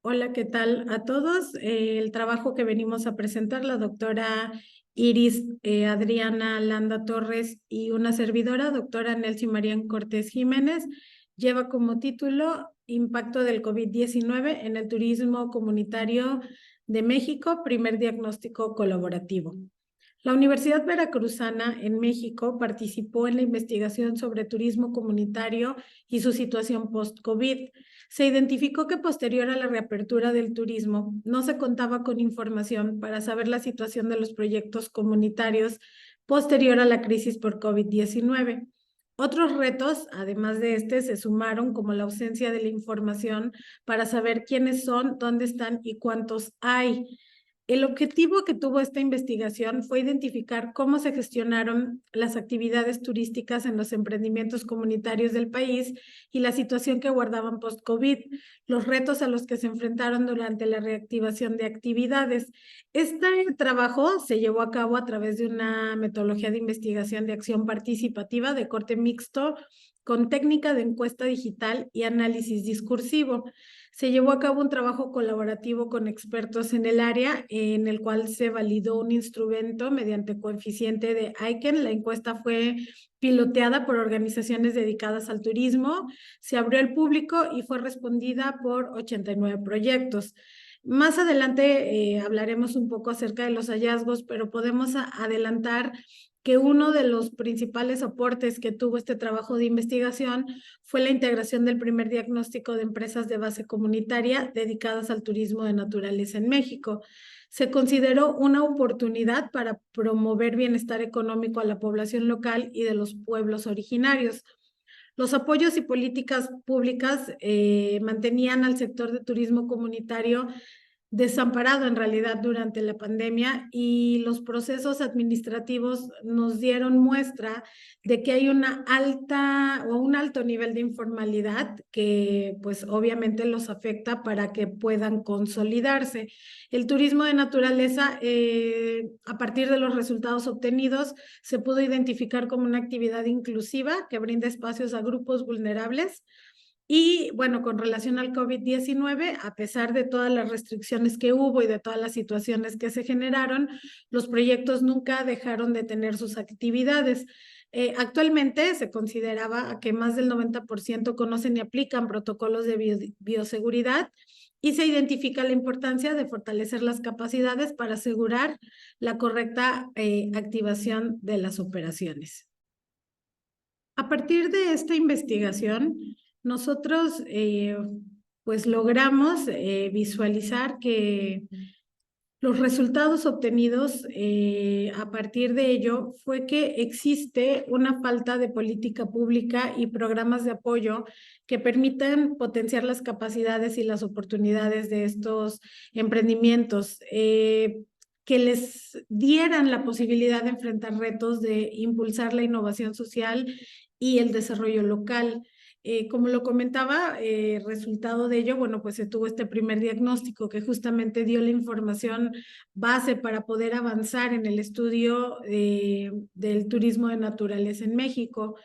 Hola, ¿qué tal a todos? El trabajo que venimos a presentar, la doctora Iris Adriana Landa Torres y una servidora, doctora Nelcy Marián Cortés Jiménez, lleva como título Impacto del COVID-19 en el turismo comunitario de México, primer diagnóstico colaborativo. La Universidad Veracruzana en México participó en la investigación sobre turismo comunitario y su situación post-COVID. Se identificó que posterior a la reapertura del turismo no se contaba con información para saber la situación de los proyectos comunitarios posterior a la crisis por COVID-19. Otros retos, además de este, se sumaron como la ausencia de la información para saber quiénes son, dónde están y cuántos hay. El objetivo que tuvo esta investigación fue identificar cómo se gestionaron las actividades turísticas en los emprendimientos comunitarios del país y la situación que guardaban post-COVID, los retos a los que se enfrentaron durante la reactivación de actividades. Este trabajo se llevó a cabo a través de una metodología de investigación de acción participativa de corte mixto con técnica de encuesta digital y análisis discursivo. Se llevó a cabo un trabajo colaborativo con expertos en el área, en el cual se validó un instrumento mediante coeficiente de Aiken. La encuesta fue piloteada por organizaciones dedicadas al turismo, se abrió al público y fue respondida por 89 proyectos. Más adelante hablaremos un poco acerca de los hallazgos, pero podemos adelantar que uno de los principales aportes que tuvo este trabajo de investigación fue la integración del primer diagnóstico de empresas de base comunitaria dedicadas al turismo de naturaleza en México. Se consideró una oportunidad para promover bienestar económico a la población local y de los pueblos originarios. Los apoyos y políticas públicas mantenían al sector de turismo comunitario desamparado en realidad durante la pandemia, y los procesos administrativos nos dieron muestra de que hay una alta o un alto nivel de informalidad que pues obviamente los afecta para que puedan consolidarse. El turismo de naturaleza, a partir de los resultados obtenidos, se pudo identificar como una actividad inclusiva que brinda espacios a grupos vulnerables. Y bueno, con relación al COVID-19, a pesar de todas las restricciones que hubo y de todas las situaciones que se generaron, los proyectos nunca dejaron de tener sus actividades. Actualmente se consideraba que más del 90% conocen y aplican protocolos de bioseguridad, y se identifica la importancia de fortalecer las capacidades para asegurar la correcta activación de las operaciones. A partir de esta investigación, nosotros pues logramos visualizar que los resultados obtenidos a partir de ello fue que existe una falta de política pública y programas de apoyo que permitan potenciar las capacidades y las oportunidades de estos emprendimientos, que les dieran la posibilidad de enfrentar retos, de impulsar la innovación social y el desarrollo local. Como lo comentaba, resultado de ello, bueno, pues se tuvo este primer diagnóstico que justamente dio la información base para poder avanzar en el estudio del turismo de naturaleza en México.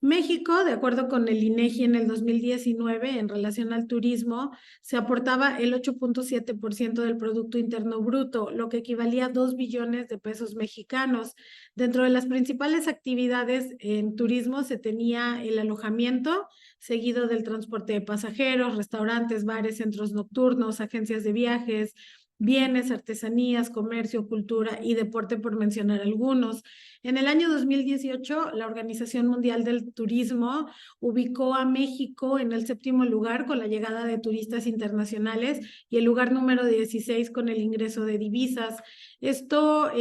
México, de acuerdo con el INEGI en el 2019, en relación al turismo, se aportaba el 8.7% del Producto Interno Bruto, lo que equivalía a 2 billones de pesos mexicanos. Dentro de las principales actividades en turismo se tenía el alojamiento, seguido del transporte de pasajeros, restaurantes, bares, centros nocturnos, agencias de viajes, bienes, artesanías, comercio, cultura y deporte, por mencionar algunos. En el año 2018, la Organización Mundial del Turismo ubicó a México en el 7º lugar con la llegada de turistas internacionales y el lugar número 16 con el ingreso de divisas. Esto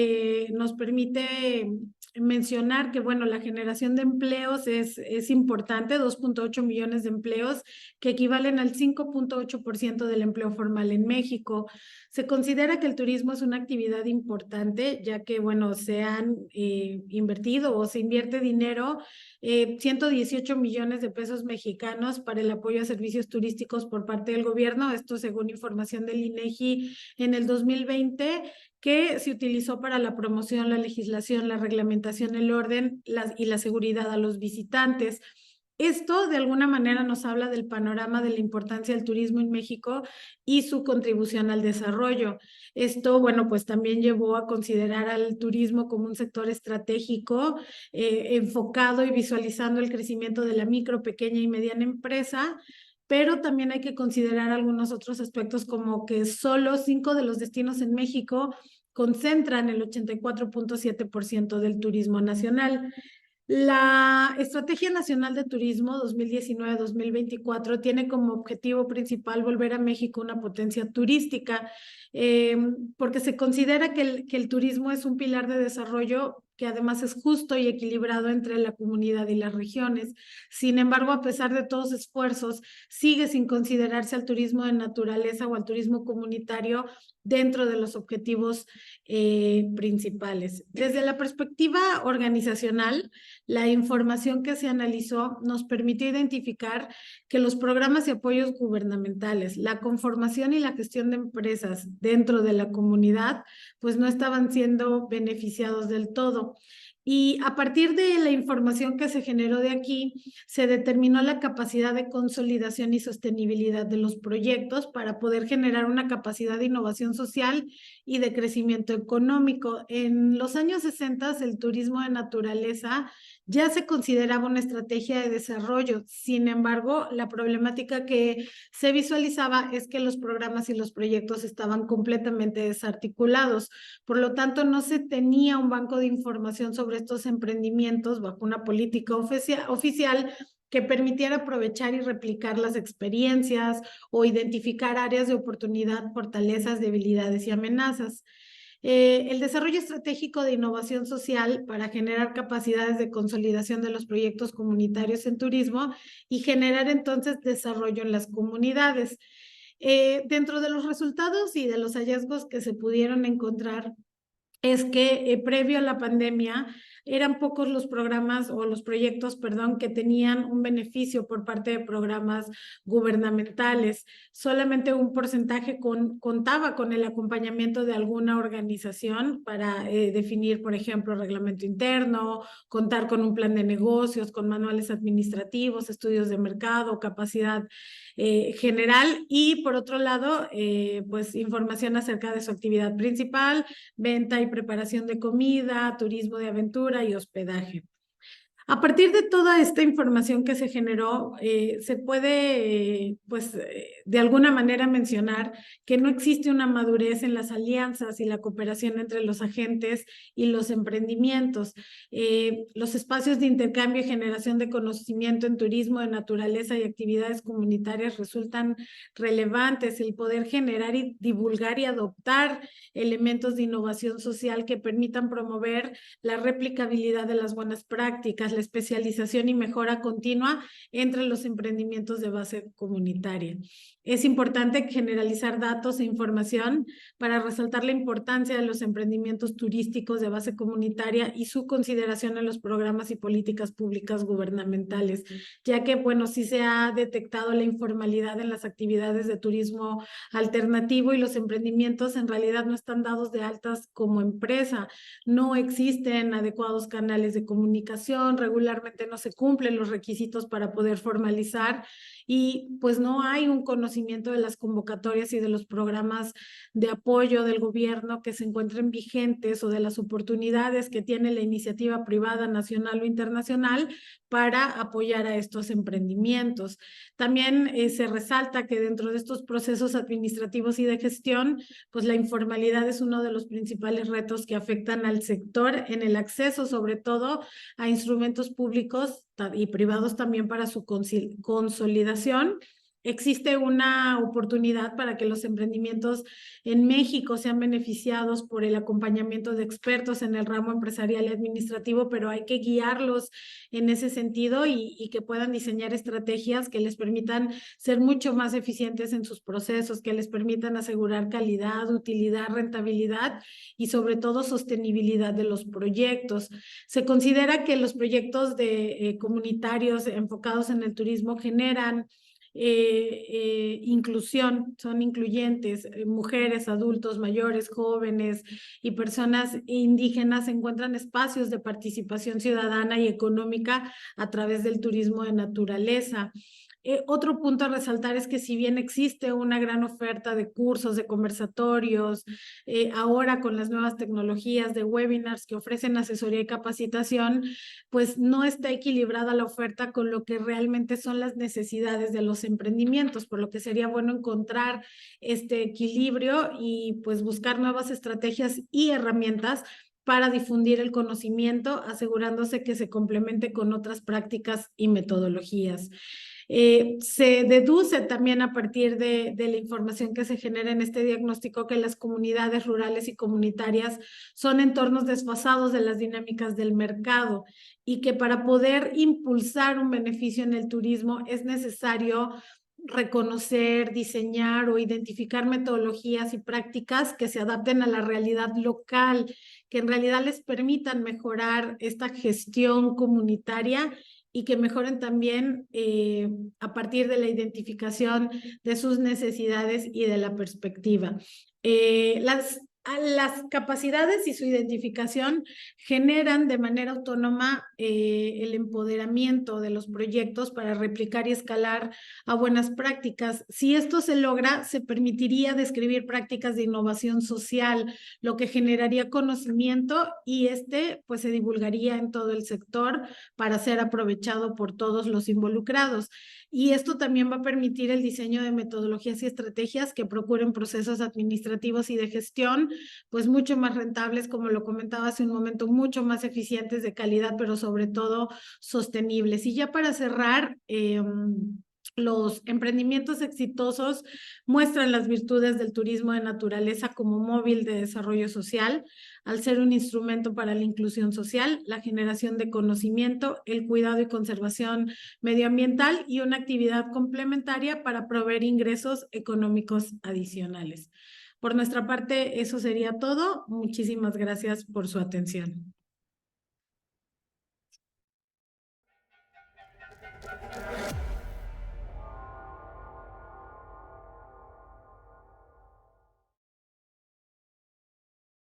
nos permite mencionar que, bueno, la generación de empleos es importante, 2.8 millones de empleos, que equivalen al 5.8% del empleo formal en México. Se considera que el turismo es una actividad importante, ya que, bueno, se han invertido o se invierte dinero, 118 millones de pesos mexicanos para el apoyo a servicios turísticos por parte del gobierno, esto según información del INEGI en el 2020, que se utilizó para la promoción, la legislación, la reglamentación, el orden y la seguridad a los visitantes. Esto de alguna manera nos habla del panorama de la importancia del turismo en México y su contribución al desarrollo. Esto, bueno, pues también llevó a considerar al turismo como un sector estratégico, enfocado y visualizando el crecimiento de la micro, pequeña y mediana empresa, pero también hay que considerar algunos otros aspectos como que solo 5 de los destinos en México concentran el 84.7% del turismo nacional. La Estrategia Nacional de Turismo 2019-2024 tiene como objetivo principal volver a México una potencia turística, porque se considera que el turismo es un pilar de desarrollo que además es justo y equilibrado entre la comunidad y las regiones. Sin embargo, a pesar de todos los esfuerzos, sigue sin considerarse al turismo de naturaleza o al turismo comunitario dentro de los objetivos principales. Desde la perspectiva organizacional, la información que se analizó nos permitió identificar que los programas y apoyos gubernamentales, la conformación y la gestión de empresas dentro de la comunidad, pues no estaban siendo beneficiados del todo. Y a partir de la información que se generó de aquí, se determinó la capacidad de consolidación y sostenibilidad de los proyectos para poder generar una capacidad de innovación social y de crecimiento económico. En los años 60, el turismo de naturaleza ya se consideraba una estrategia de desarrollo. Sin embargo, la problemática que se visualizaba es que los programas y los proyectos estaban completamente desarticulados. Por lo tanto, no se tenía un banco de información sobre estos emprendimientos bajo una política oficial que permitiera aprovechar y replicar las experiencias o identificar áreas de oportunidad, fortalezas, debilidades y amenazas. El desarrollo estratégico de innovación social para generar capacidades de consolidación de los proyectos comunitarios en turismo y generar entonces desarrollo en las comunidades. Dentro de los resultados y de los hallazgos que se pudieron encontrar es que previo a la pandemia eran pocos los programas o los proyectos, perdón, que tenían un beneficio por parte de programas gubernamentales. Solamente un porcentaje contaba con el acompañamiento de alguna organización para definir, por ejemplo, reglamento interno, contar con un plan de negocios, con manuales administrativos, estudios de mercado, capacidad general y por otro lado, pues información acerca de su actividad principal, venta y preparación de comida, turismo de aventura y hospedaje. A partir de toda esta información que se generó, se puede, pues, de alguna manera mencionar que no existe una madurez en las alianzas y la cooperación entre los agentes y los emprendimientos. Los espacios de intercambio y generación de conocimiento en turismo de naturaleza y actividades comunitarias resultan relevantes. El poder generar y divulgar y adoptar elementos de innovación social que permitan promover la replicabilidad de las buenas prácticas, la especialización y mejora continua entre los emprendimientos de base comunitaria. Es importante generalizar datos e información para resaltar la importancia de los emprendimientos turísticos de base comunitaria y su consideración en los programas y políticas públicas gubernamentales, ya que, bueno, sí se ha detectado la informalidad en las actividades de turismo alternativo y los emprendimientos en realidad no están dados de altas como empresa, no existen adecuados canales de comunicación, regularmente no se cumplen los requisitos para poder formalizar y pues no hay un conocimiento de las convocatorias y de los programas de apoyo del gobierno que se encuentren vigentes o de las oportunidades que tiene la iniciativa privada nacional o internacional para apoyar a estos emprendimientos. También se resalta que dentro de estos procesos administrativos y de gestión, pues la informalidad es uno de los principales retos que afectan al sector en el acceso, sobre todo a instrumentos públicos y privados también para su consolidación. Existe una oportunidad para que los emprendimientos en México sean beneficiados por el acompañamiento de expertos en el ramo empresarial y administrativo, pero hay que guiarlos en ese sentido y que puedan diseñar estrategias que les permitan ser mucho más eficientes en sus procesos, que les permitan asegurar calidad, utilidad, rentabilidad y sobre todo sostenibilidad de los proyectos. Se considera que los proyectos comunitarios enfocados en el turismo generan inclusión, son incluyentes, mujeres, adultos, mayores, jóvenes y personas indígenas encuentran espacios de participación ciudadana y económica a través del turismo de naturaleza. Otro punto a resaltar es que si bien existe una gran oferta de cursos, de conversatorios, ahora con las nuevas tecnologías de webinars que ofrecen asesoría y capacitación, pues no está equilibrada la oferta con lo que realmente son las necesidades de los emprendimientos, por lo que sería bueno encontrar este equilibrio y pues buscar nuevas estrategias y herramientas para difundir el conocimiento, asegurándose que se complemente con otras prácticas y metodologías. Se deduce también a partir de la información que se genera en este diagnóstico que las comunidades rurales y comunitarias son entornos desfasados de las dinámicas del mercado y que para poder impulsar un beneficio en el turismo es necesario reconocer, diseñar o identificar metodologías y prácticas que se adapten a la realidad local, que en realidad les permitan mejorar esta gestión comunitaria y que mejoren también a partir de la identificación de sus necesidades y de la perspectiva. Las capacidades y su identificación generan de manera autónoma el empoderamiento de los proyectos para replicar y escalar a buenas prácticas. Si esto se logra, se permitiría describir prácticas de innovación social, lo que generaría conocimiento y pues se divulgaría en todo el sector para ser aprovechado por todos los involucrados. Y esto también va a permitir el diseño de metodologías y estrategias que procuren procesos administrativos y de gestión, pues mucho más rentables, como lo comentaba hace un momento, mucho más eficientes, de calidad, pero sobre todo sostenibles. Y ya para cerrar, los emprendimientos exitosos muestran las virtudes del turismo de naturaleza como móvil de desarrollo social, al ser un instrumento para la inclusión social, la generación de conocimiento, el cuidado y conservación medioambiental y una actividad complementaria para proveer ingresos económicos adicionales. Por nuestra parte, eso sería todo. Muchísimas gracias por su atención.